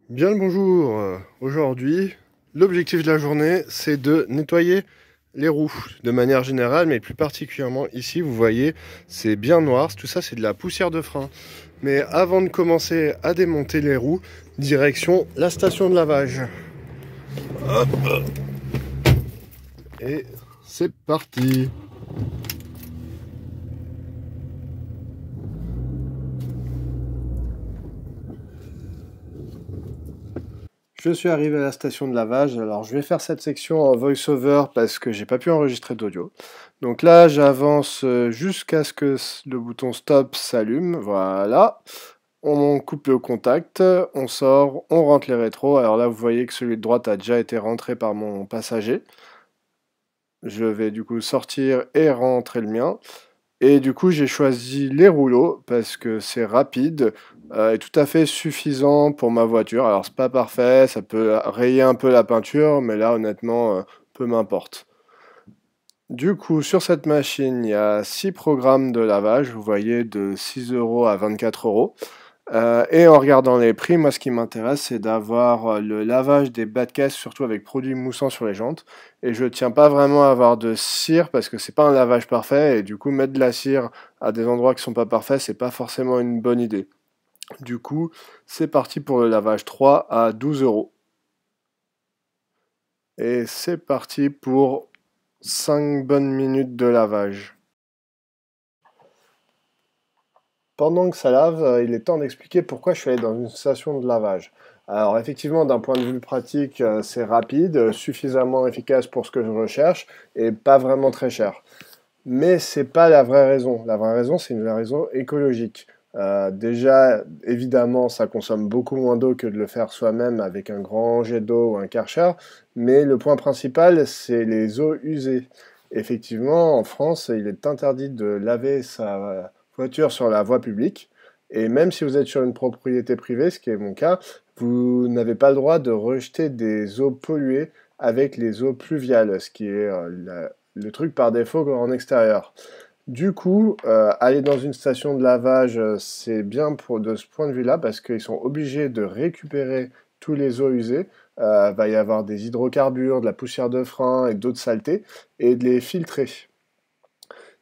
Bien le bonjour. Aujourd'hui, l'objectif de la journée, c'est de nettoyer les roues de manière générale, mais plus particulièrement ici, vous voyez, c'est bien noir. Tout ça, c'est de la poussière de frein. Mais avant de commencer à démonter les roues, direction la station de lavage. Hop. Et c'est parti. Je suis arrivé à la station de lavage, alors je vais faire cette section en voice-over parce que j'ai pas pu enregistrer d'audio. Donc là, j'avance jusqu'à ce que le bouton stop s'allume, voilà. On coupe le contact, on sort, on rentre les rétros. Alors là, vous voyez que celui de droite a déjà été rentré par mon passager. Je vais du coup sortir et rentrer le mien. Et du coup, j'ai choisi les rouleaux parce que c'est rapide et tout à fait suffisant pour ma voiture. Alors, c'est pas parfait, ça peut rayer un peu la peinture, mais là, honnêtement, peu m'importe. Du coup, sur cette machine, il y a 6 programmes de lavage, vous voyez, de 6 € à 24 €. Et en regardant les prix, moi ce qui m'intéresse c'est d'avoir le lavage des bas de caisse, surtout avec produits moussants sur les jantes. Et je tiens pas vraiment à avoir de cire parce que c'est pas un lavage parfait et du coup mettre de la cire à des endroits qui sont pas parfaits, c'est pas forcément une bonne idée. Du coup, c'est parti pour le lavage 3 à 12 €. Et c'est parti pour 5 bonnes minutes de lavage. Pendant que ça lave, il est temps d'expliquer pourquoi je suis allé dans une station de lavage. Alors effectivement, d'un point de vue pratique, c'est rapide, suffisamment efficace pour ce que je recherche et pas vraiment très cher. Mais c'est pas la vraie raison. La vraie raison, c'est une raison écologique. Déjà, évidemment, ça consomme beaucoup moins d'eau que de le faire soi-même avec un grand jet d'eau ou un Karcher, mais le point principal, c'est les eaux usées. Effectivement, en France, il est interdit de laver sa voiture sur la voie publique, et même si vous êtes sur une propriété privée, ce qui est mon cas, vous n'avez pas le droit de rejeter des eaux polluées avec les eaux pluviales, ce qui est le truc par défaut en extérieur. Du coup, aller dans une station de lavage, c'est bien de ce point de vue-là, parce qu'ils sont obligés de récupérer tous les eaux usées. Va y avoir des hydrocarbures, de la poussière de frein et d'autres saletés, et de les filtrer.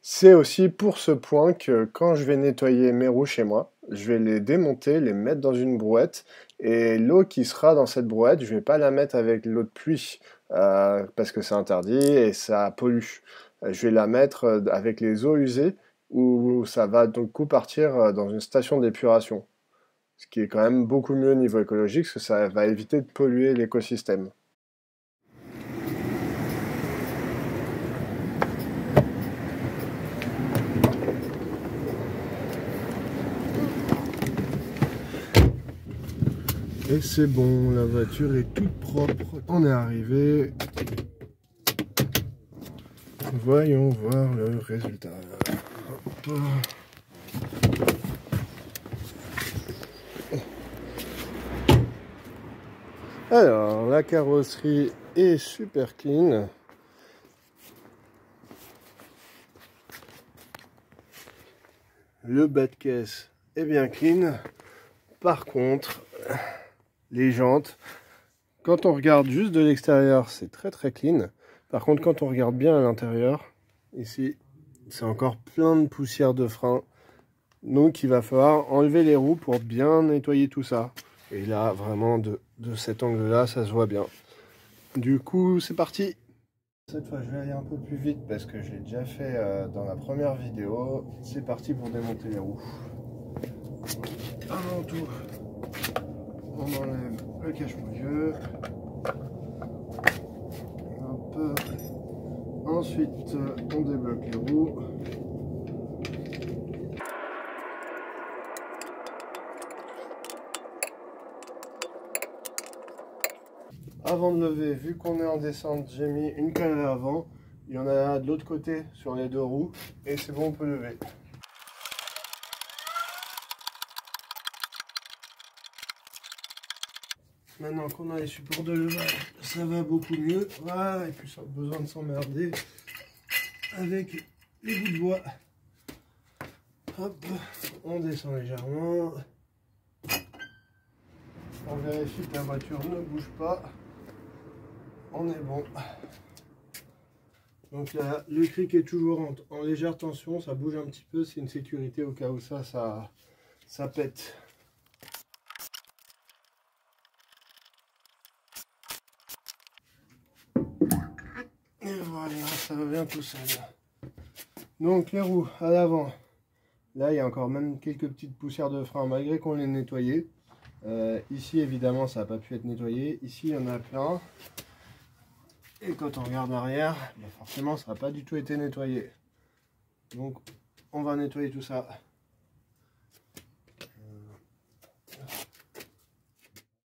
C'est aussi pour ce point que quand je vais nettoyer mes roues chez moi, je vais les démonter, les mettre dans une brouette, et l'eau qui sera dans cette brouette, je vais pas la mettre avec l'eau de pluie, parce que c'est interdit et ça pollue. Je vais la mettre avec les eaux usées, où ça va donc coup partir dans une station d'épuration. Ce qui est quand même beaucoup mieux au niveau écologique, parce que ça va éviter de polluer l'écosystème. Et c'est bon, la voiture est toute propre. On est arrivé. Voyons voir le résultat. Hop. Alors, la carrosserie est super clean. Le bas de caisse est bien clean. Par contre, les jantes, quand on regarde juste de l'extérieur, c'est très très clean. Par contre, quand on regarde bien à l'intérieur, ici, c'est encore plein de poussière de frein. Donc, il va falloir enlever les roues pour bien nettoyer tout ça. Et là, vraiment, de cet angle-là, ça se voit bien. Du coup, c'est parti! Cette fois, je vais aller un peu plus vite parce que j'ai déjà fait dans la première vidéo. C'est parti pour démonter les roues. Avant tout, on enlève le cache-mouilleux. Hop. Ensuite, on débloque les roues. Avant de lever, vu qu'on est en descente, j'ai mis une colle à l'avant. Il y en a de l'autre côté sur les deux roues. Et c'est bon, on peut lever. Maintenant qu'on a les supports de levage, ça va beaucoup mieux. Voilà, et puis sans besoin de s'emmerder avec les bouts de bois. Hop, on descend légèrement. On vérifie que la voiture ne bouge pas. On est bon. Donc là, le cric est toujours en légère tension, ça bouge un petit peu, c'est une sécurité au cas où ça pète. Et voilà, ça va bien tout seul. Donc les roues à l'avant, là il y a encore même quelques petites poussières de frein malgré qu'on les nettoyait. Ici évidemment ça n'a pas pu être nettoyé, ici il y en a plein. Et quand on regarde arrière, bah forcément ça n'a pas du tout été nettoyé. Donc on va nettoyer tout ça.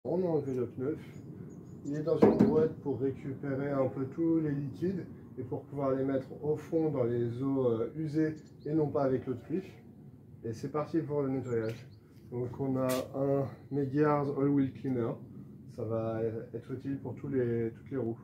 On a enlevé le pneu. Il est dans une brouette pour récupérer un peu tous les liquides et pour pouvoir les mettre au fond dans les eaux usées et non pas avec l'eau de pluie. Et c'est parti pour le nettoyage. Donc on a un Megiars All Wheel Cleaner. Ça va être utile pour toutes les roues.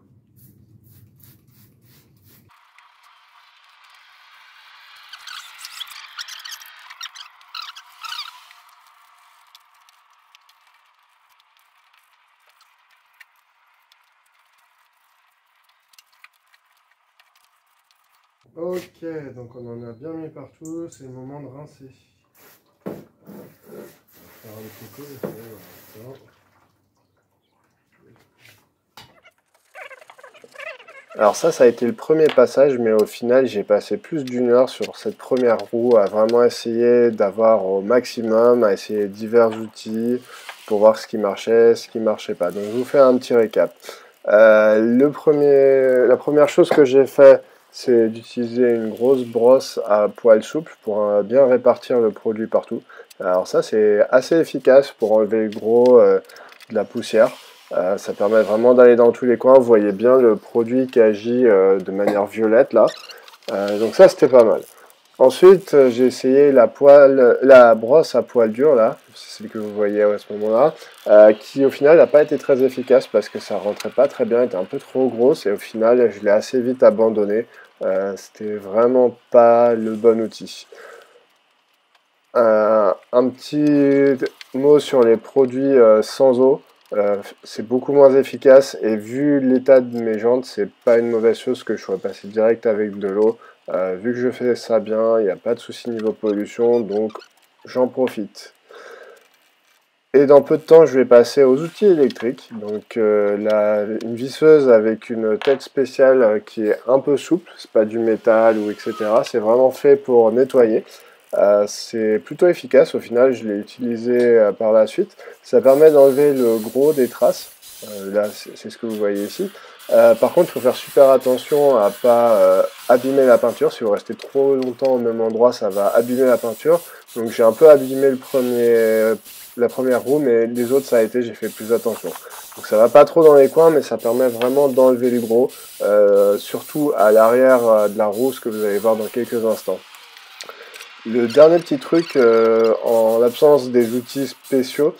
Ok, donc on en a bien mis partout, c'est le moment de rincer. Faire un petit coup, voilà. Alors ça a été le premier passage, mais au final j'ai passé plus d'1 heure sur cette première roue à vraiment essayer d'avoir au maximum, à essayer divers outils pour voir ce qui marchait, ce qui marchait pas. Donc je vous fais un petit récap. La première chose que j'ai fait, c'est d'utiliser une grosse brosse à poil souple pour bien répartir le produit partout. Alors ça c'est assez efficace pour enlever le gros de la poussière. Ça permet vraiment d'aller dans tous les coins. Vous voyez bien le produit qui agit de manière violette là. Donc ça c'était pas mal. Ensuite j'ai essayé la brosse à poil dur là, c'est celle que vous voyez à ce moment-là, qui au final n'a pas été très efficace parce que ça rentrait pas très bien, elle était un peu trop grosse et au final je l'ai assez vite abandonné. C'était vraiment pas le bon outil. Un petit mot sur les produits sans eau. C'est beaucoup moins efficace et vu l'état de mes jantes, c'est pas une mauvaise chose que je sois passé direct avec de l'eau. Vu que je fais ça bien, il n'y a pas de souci niveau pollution, donc j'en profite. Et dans peu de temps, je vais passer aux outils électriques. Donc une visseuse avec une tête spéciale qui est un peu souple, c'est pas du métal ou etc. C'est vraiment fait pour nettoyer. C'est plutôt efficace, au final je l'ai utilisé par la suite. Ça permet d'enlever le gros des traces, là c'est ce que vous voyez ici. Par contre il faut faire super attention à pas abîmer la peinture, si vous restez trop longtemps au même endroit ça va abîmer la peinture. Donc j'ai un peu abîmé la première roue, mais les autres ça a été, j'ai fait plus attention. Donc ça va pas trop dans les coins, mais ça permet vraiment d'enlever le gros, surtout à l'arrière de la roue, ce que vous allez voir dans quelques instants. Le dernier petit truc, en l'absence des outils spéciaux,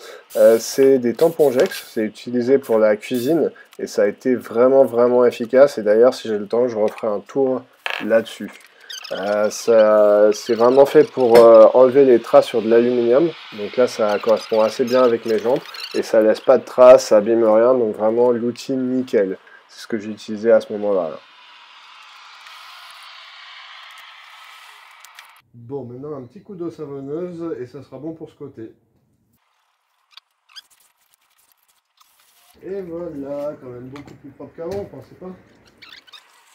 c'est des tampons Jex. C'est utilisé pour la cuisine et ça a été vraiment efficace. Et d'ailleurs, si j'ai le temps, je referai un tour là-dessus. C'est vraiment fait pour enlever les traces sur de l'aluminium. Donc là, ça correspond assez bien avec mes jantes et ça laisse pas de traces, ça abîme rien. Donc vraiment, l'outil nickel. C'est ce que j'ai utilisé à ce moment-là. Bon, maintenant un petit coup d'eau savonneuse et ça sera bon pour ce côté. Et voilà, quand même beaucoup plus propre qu'avant, vous pensez pas?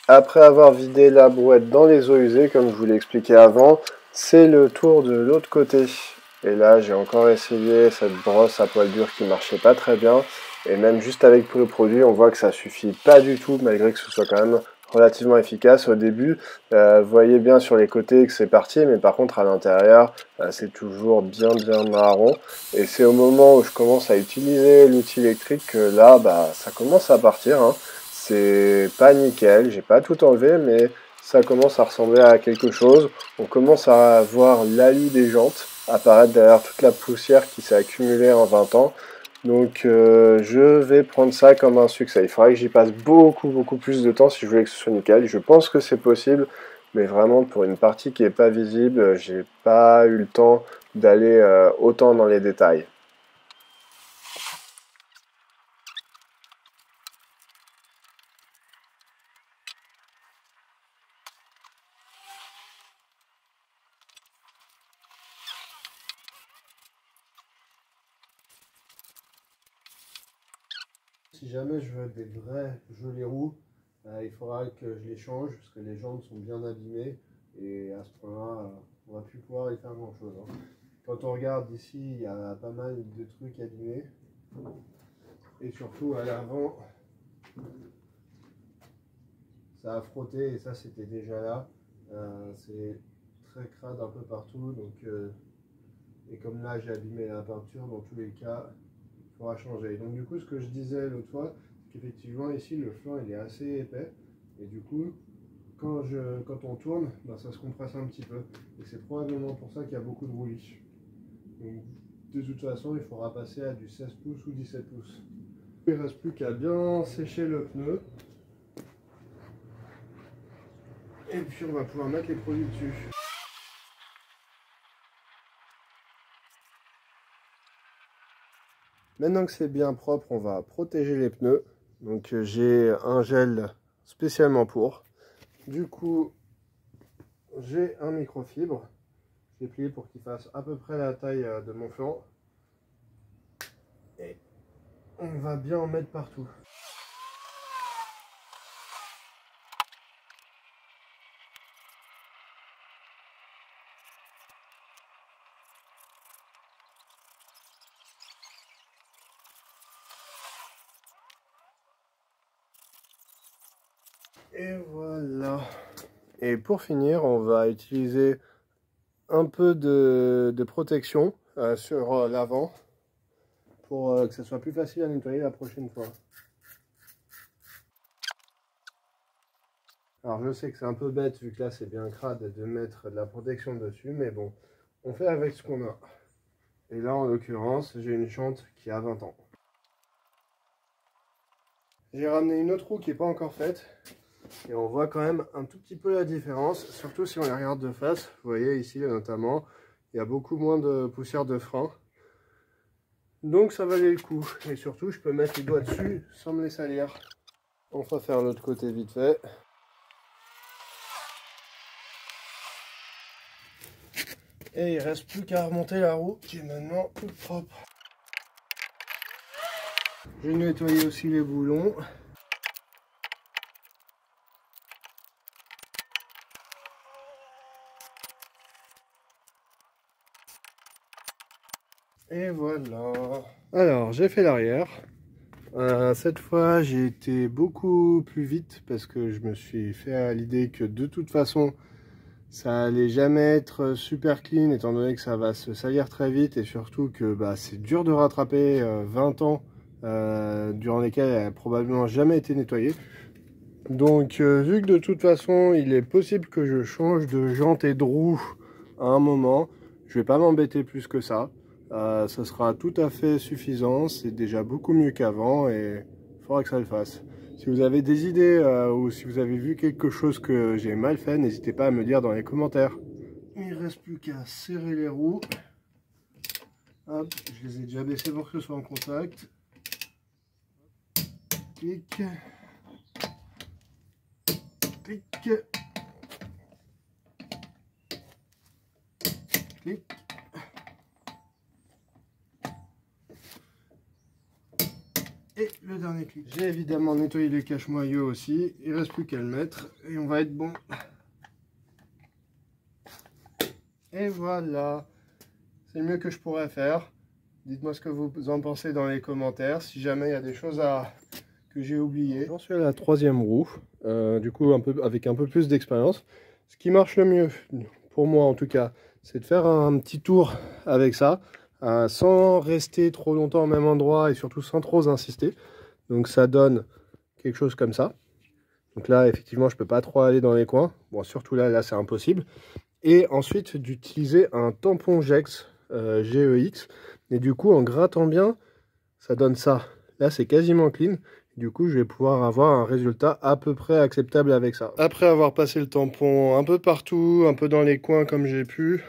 Après avoir vidé la brouette dans les eaux usées, comme je vous l'ai expliqué avant, c'est le tour de l'autre côté. Et là, j'ai encore essayé cette brosse à poil dur qui marchait pas très bien. Et même juste avec le produit, on voit que ça suffit pas du tout, malgré que ce soit quand même relativement efficace au début. Vous voyez bien sur les côtés que c'est parti, mais par contre à l'intérieur, c'est toujours bien marron. Et c'est au moment où je commence à utiliser l'outil électrique que là, ça commence à partir, hein. C'est pas nickel, j'ai pas tout enlevé, mais ça commence à ressembler à quelque chose. On commence à voir l'alu des jantes apparaître derrière toute la poussière qui s'est accumulée en 20 ans. Donc je vais prendre ça comme un succès. Il faudrait que j'y passe beaucoup plus de temps si je voulais que ce soit nickel. Je pense que c'est possible, mais vraiment pour une partie qui n'est pas visible, j'ai pas eu le temps d'aller autant dans les détails. Si jamais je veux des vrais jolies roues, il faudra que je les change parce que les jantes sont bien abîmées et à ce point-là, on va plus pouvoir y faire grand-chose. Hein. Quand on regarde ici, il y a pas mal de trucs abîmés et surtout à l'avant, ça a frotté et ça c'était déjà là. C'est très crade un peu partout, donc et comme là j'ai abîmé la peinture, dans tous les cas, il faudra changer. Donc du coup, ce que je disais l'autre fois, c'est qu'effectivement ici le flanc il est assez épais et du coup quand on tourne, ben, ça se compresse un petit peu et c'est probablement pour ça qu'il y a beaucoup de roulis. Donc de toute façon il faudra passer à du 16 pouces ou 17 pouces. Il ne reste plus qu'à bien sécher le pneu et puis on va pouvoir mettre les produits dessus. Maintenant que c'est bien propre, on va protéger les pneus. Donc j'ai un gel spécialement pour. Du coup, j'ai un microfibre. Je l'ai plié pour qu'il fasse à peu près la taille de mon flanc. Et on va bien en mettre partout. Et voilà. Et pour finir, on va utiliser un peu de protection sur l'avant pour que ce soit plus facile à nettoyer la prochaine fois. Alors je sais que c'est un peu bête vu que là c'est bien crade de mettre de la protection dessus, mais bon, on fait avec ce qu'on a. Et là en l'occurrence, j'ai une jante qui a 20 ans. J'ai ramené une autre roue qui n'est pas encore faite. Et on voit quand même un tout petit peu la différence, surtout si on les regarde de face. Vous voyez ici notamment, il y a beaucoup moins de poussière de frein. Donc ça valait le coup. Et surtout, je peux mettre les doigts dessus sans me les salir. On va faire l'autre côté vite fait. Et il ne reste plus qu'à remonter la roue qui est maintenant toute propre. J'ai nettoyé aussi les boulons. Et voilà. Alors, j'ai fait l'arrière. Cette fois, j'ai été beaucoup plus vite parce que je me suis fait à l'idée que de toute façon, ça allait jamais être super clean étant donné que ça va se salir très vite et surtout que bah, c'est dur de rattraper 20 ans durant lesquels elle n'a probablement jamais été nettoyée. Donc, vu que de toute façon, il est possible que je change de jante et de roue à un moment, je vais pas m'embêter plus que ça. Ça sera tout à fait suffisant, c'est déjà beaucoup mieux qu'avant et il faudra que ça le fasse. Si vous avez des idées ou si vous avez vu quelque chose que j'ai mal fait, n'hésitez pas à me dire dans les commentaires. Il ne reste plus qu'à serrer les roues. Hop, je les ai déjà baissées pour que ce soit en contact. Clic. Clic. Clic. Et le dernier clic. J'ai évidemment nettoyé les cache-moyaux aussi. Il ne reste plus qu'à le mettre et on va être bon. Et voilà. C'est le mieux que je pourrais faire. Dites-moi ce que vous en pensez dans les commentaires. Si jamais il y a des choses que j'ai oubliées. J'en suis à la troisième roue. Du coup, avec un peu plus d'expérience. Ce qui marche le mieux, pour moi en tout cas, c'est de faire un petit tour avec ça. Sans rester trop longtemps au même endroit et surtout sans trop insister. Donc ça donne quelque chose comme ça. Donc là effectivement je peux pas trop aller dans les coins. Bon surtout là c'est impossible. Et ensuite d'utiliser un tampon Gex GEX. Et du coup en grattant bien ça donne ça. Là c'est quasiment clean. Du coup je vais pouvoir avoir un résultat à peu près acceptable avec ça. Après avoir passé le tampon un peu partout, un peu dans les coins comme j'ai pu.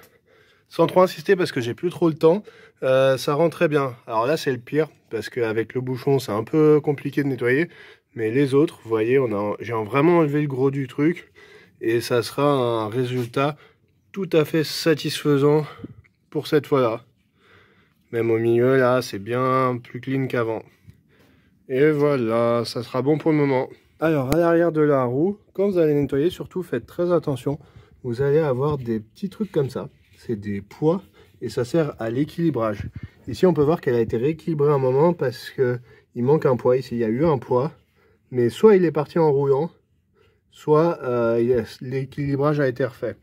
Sans trop insister parce que j'ai plus trop le temps, ça rend très bien. Alors là c'est le pire parce qu'avec le bouchon c'est un peu compliqué de nettoyer. Mais les autres, vous voyez, j'ai vraiment enlevé le gros du truc. Et ça sera un résultat tout à fait satisfaisant pour cette fois-là. Même au milieu là c'est bien plus clean qu'avant. Et voilà, ça sera bon pour le moment. Alors, à l'arrière de la roue, quand vous allez nettoyer, surtout faites très attention. Vous allez avoir des petits trucs comme ça. C'est des poids et ça sert à l'équilibrage. Ici, on peut voir qu'elle a été rééquilibrée un moment parce qu'il manque un poids. Ici, il y a eu un poids, mais soit il est parti en roulant, soit l'équilibrage a été refait.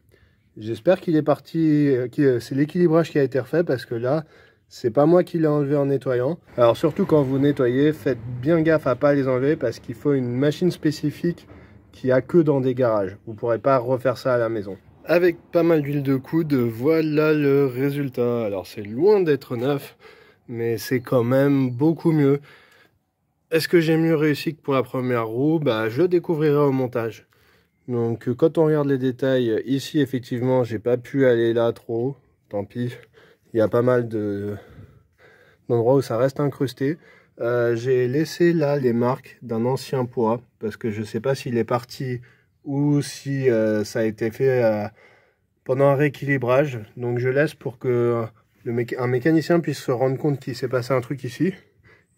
J'espère qu'il est parti, c'est l'équilibrage qui a été refait parce que là, c'est pas moi qui l'ai enlevé en nettoyant. Alors surtout quand vous nettoyez, faites bien gaffe à pas les enlever parce qu'il faut une machine spécifique qui a que dans des garages. Vous pourrez pas refaire ça à la maison. Avec pas mal d'huile de coude, voilà le résultat. Alors c'est loin d'être neuf, mais c'est quand même beaucoup mieux. Est-ce que j'ai mieux réussi que pour la première roue? Bah, je le découvrirai au montage. Donc quand on regarde les détails, ici effectivement j'ai pas pu aller là trop, tant pis. Il y a pas mal d'endroits où ça reste incrusté. J'ai laissé là les marques d'un ancien poids, parce que je sais pas s'il est parti ou si ça a été fait pendant un rééquilibrage. Donc je laisse pour que un mécanicien puisse se rendre compte qu'il s'est passé un truc ici.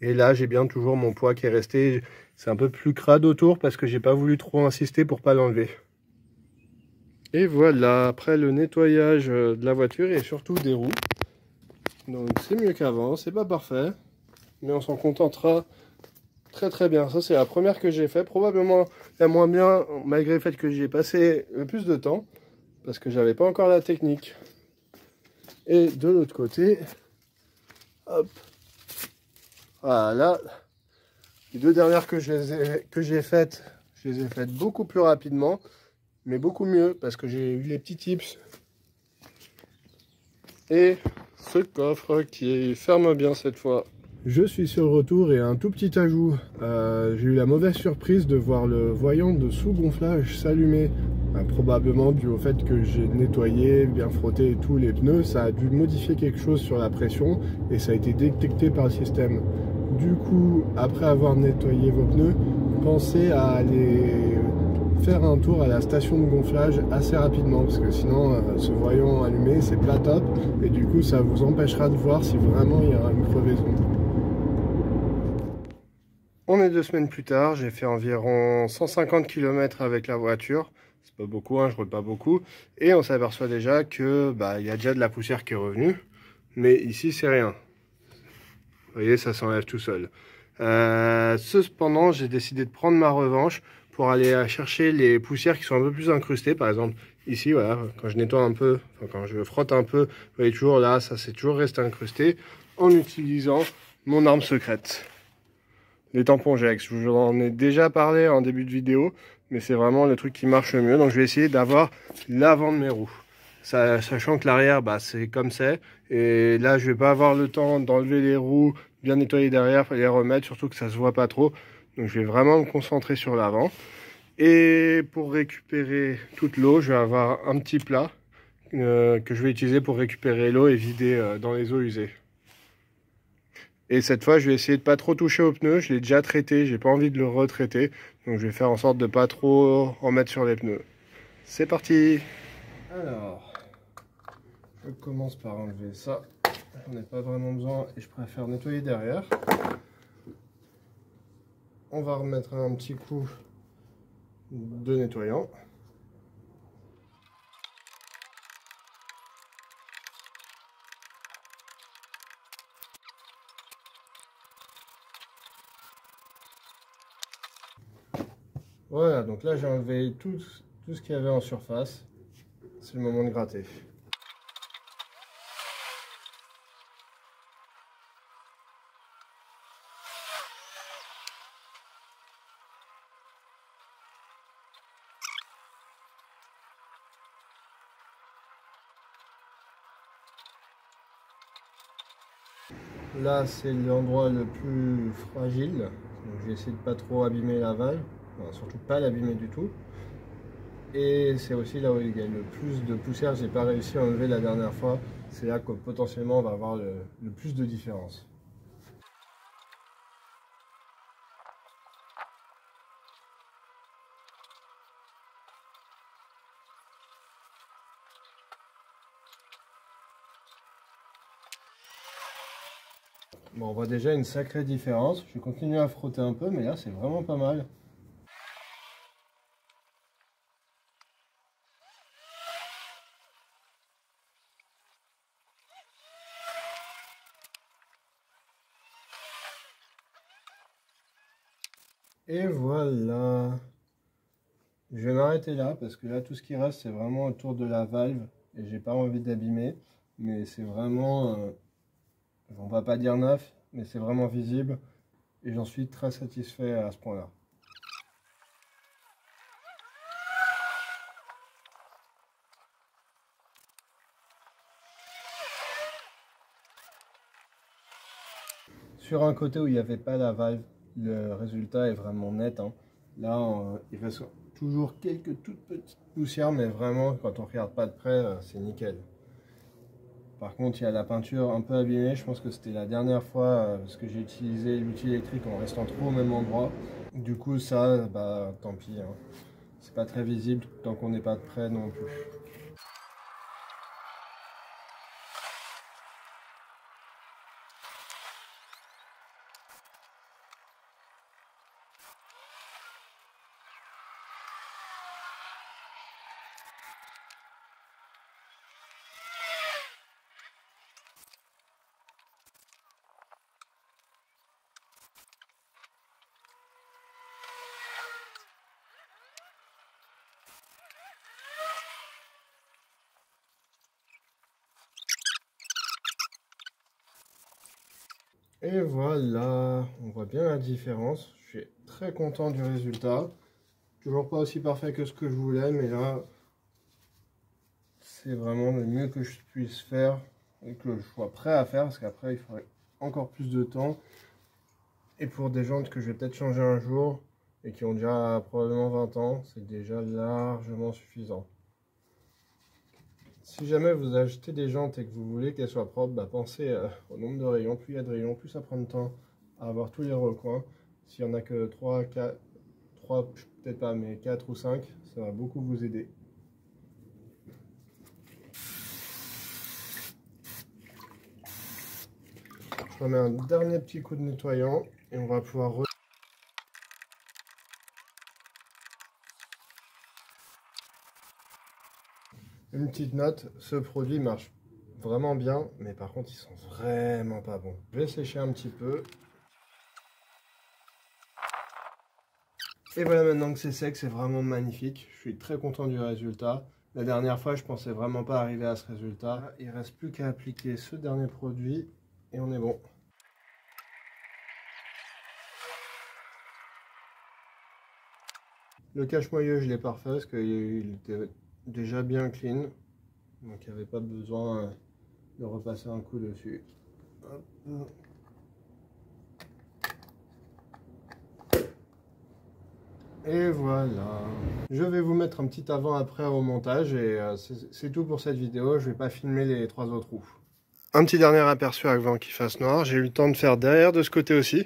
Et là j'ai bien toujours mon poids qui est resté. C'est un peu plus crade autour parce que j'ai pas voulu trop insister pour pas l'enlever. Et voilà, après le nettoyage de la voiture et surtout des roues. Donc c'est mieux qu'avant, c'est pas parfait, mais on s'en contentera très bien. Ça c'est la première que j'ai fait, probablement la moins bien, malgré le fait que j'y ai passé le plus de temps, parce que j'avais pas encore la technique. Et de l'autre côté, hop, voilà, les deux dernières que j'ai faites, je les ai faites beaucoup plus rapidement, mais beaucoup mieux, parce que j'ai eu les petits tips. Et ce coffre qui ferme bien cette fois. Je suis sur le retour et un tout petit ajout. J'ai eu la mauvaise surprise de voir le voyant de sous-gonflage s'allumer. Probablement dû au fait que j'ai nettoyé, bien frotté et tout les pneus. Ça a dû modifier quelque chose sur la pression et ça a été détecté par le système. Du coup, après avoir nettoyé vos pneus, pensez à aller faire un tour à la station de gonflage assez rapidement parce que sinon ce voyant allumé c'est pas top et du coup ça vous empêchera de voir si vraiment il y aura une crevaison. On est 2 semaines plus tard, j'ai fait environ 150 km avec la voiture, c'est pas beaucoup, hein, je roule pas beaucoup, et on s'aperçoit déjà que il y a déjà de la poussière qui est revenue, mais ici c'est rien. Vous voyez, ça s'enlève tout seul. Cependant, j'ai décidé de prendre ma revanche pour aller chercher les poussières qui sont un peu plus incrustées. Par exemple, ici, voilà, quand je nettoie un peu, enfin, quand je frotte un peu, vous voyez toujours là, ça c'est toujours resté incrusté en utilisant mon arme secrète. Les tampons Jex, je vous en ai déjà parlé en début de vidéo, mais c'est vraiment le truc qui marche le mieux. Donc je vais essayer d'avoir l'avant de mes roues. Sachant que l'arrière, c'est comme c'est. Et là, je vais pas avoir le temps d'enlever les roues, bien nettoyer derrière, les remettre, surtout que ça se voit pas trop. Donc je vais vraiment me concentrer sur l'avant. Et pour récupérer toute l'eau, je vais avoir un petit plat que je vais utiliser pour récupérer l'eau et vider dans les eaux usées. Et cette fois, je vais essayer de pas trop toucher au pneu. Je l'ai déjà traité, j'ai pas envie de le retraiter. Donc je vais faire en sorte de pas trop en mettre sur les pneus. C'est parti! Alors, je commence par enlever ça. J'en ai pas vraiment besoin et je préfère nettoyer derrière. On va remettre un petit coup de nettoyant. Voilà, donc là j'ai enlevé tout ce qu'il y avait en surface. C'est le moment de gratter. Là c'est l'endroit le plus fragile. Donc je vais essayer de pas trop abîmer la valve. Enfin, surtout pas l'abîmer du tout. Et c'est aussi là où il y a le plus de poussière, j'ai pas réussi à enlever la dernière fois. C'est là que potentiellement on va avoir le plus de différence. Bon, on voit déjà une sacrée différence. Je vais continuer à frotter un peu, mais là c'est vraiment pas mal. Et voilà. Je vais m'arrêter là parce que là tout ce qui reste c'est vraiment autour de la valve et j'ai pas envie d'abîmer. Mais c'est vraiment, on va pas dire neuf, mais c'est vraiment visible et j'en suis très satisfait à ce point-là. Sur un côté où il n'y avait pas la valve, le résultat est vraiment net, hein. Là, il reste toujours quelques toutes petites poussières, mais vraiment, quand on regarde pas de près, c'est nickel. Par contre, il y a la peinture un peu abîmée. Je pense que c'était la dernière fois parce que j'ai utilisé l'outil électrique en restant trop au même endroit. Du coup, ça, bah, tant pis, hein. C'est pas très visible tant qu'on n'est pas de près non plus. Et voilà, on voit bien la différence. Je suis très content du résultat. Toujours pas aussi parfait que ce que je voulais, mais là, c'est vraiment le mieux que je puisse faire et que je sois prêt à faire, parce qu'après, il faudrait encore plus de temps. Et pour des jantes que je vais peut-être changer un jour et qui ont déjà probablement 20 ans, c'est déjà largement suffisant. Si jamais vous achetez des jantes et que vous voulez qu'elles soient propres, bah pensez au nombre de rayons. Plus il y a de rayons, plus ça prend de temps à avoir tous les recoins. S'il n'y en a que 3, 4, 3 peut-être pas, mais 4 ou 5, ça va beaucoup vous aider. Je remets un dernier petit coup de nettoyant et on va pouvoir Une petite note, ce produit marche vraiment bien, mais par contre ils sont vraiment pas bons. Je vais sécher un petit peu. Et voilà, maintenant que c'est sec, c'est vraiment magnifique. Je suis très content du résultat. La dernière fois, je pensais vraiment pas arriver à ce résultat. Là, il reste plus qu'à appliquer ce dernier produit et on est bon. Le cache-moyeu, je l'ai parfait parce qu'il était déjà bien clean. Donc il n'y avait pas besoin de repasser un coup dessus. Hop. Et voilà. Je vais vous mettre un petit avant-après au montage et c'est tout pour cette vidéo. Je vais pas filmer les 3 autres roues. Un petit dernier aperçu avant qu'il fasse noir. J'ai eu le temps de faire derrière de ce côté aussi.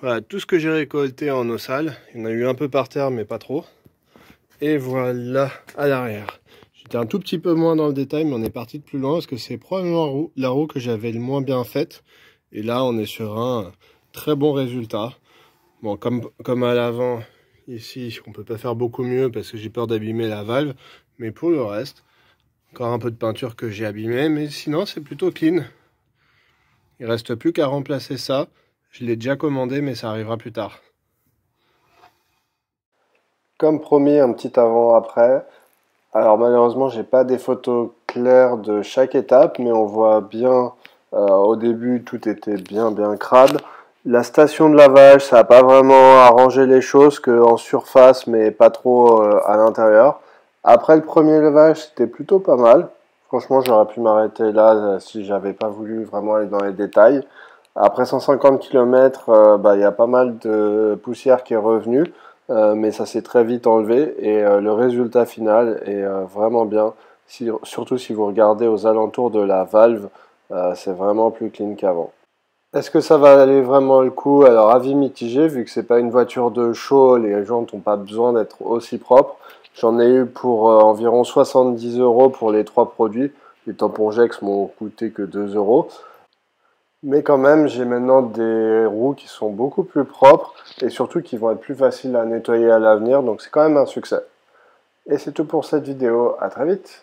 Voilà, tout ce que j'ai récolté en eau sale. Il y en a eu un peu par terre, mais pas trop. Et voilà à l'arrière. J'étais un tout petit peu moins dans le détail, mais on est parti de plus loin parce que c'est probablement la roue que j'avais le moins bien faite. Et là, on est sur un très bon résultat. Bon, comme à l'avant, ici, on peut pas faire beaucoup mieux parce que j'ai peur d'abîmer la valve. Mais pour le reste, encore un peu de peinture que j'ai abîmé, mais sinon, c'est plutôt clean. Il reste plus qu'à remplacer ça. Je l'ai déjà commandé, mais ça arrivera plus tard. Comme promis, un petit avant-après. Alors malheureusement, j'ai pas des photos claires de chaque étape, mais on voit bien, au début, tout était bien crade. La station de lavage, ça n'a pas vraiment arrangé les choses, qu'en surface, mais pas trop à l'intérieur. Après le premier lavage, c'était plutôt pas mal. Franchement, j'aurais pu m'arrêter là si j'avais pas voulu vraiment aller dans les détails. Après 150 km, il y a pas mal de poussière qui est revenue. Mais ça s'est très vite enlevé et le résultat final est vraiment bien. Surtout si vous regardez aux alentours de la valve, c'est vraiment plus clean qu'avant. Est-ce que ça va aller vraiment le coup? Alors avis mitigé, vu que c'est pas une voiture de show, les jantes n'ont pas besoin d'être aussi propres. J'en ai eu pour environ 70 € pour les 3 produits. Les tampons Jex m'ont coûté que 2 €. Mais quand même, j'ai maintenant des roues qui sont beaucoup plus propres et surtout qui vont être plus faciles à nettoyer à l'avenir, donc c'est quand même un succès. Et c'est tout pour cette vidéo, à très vite!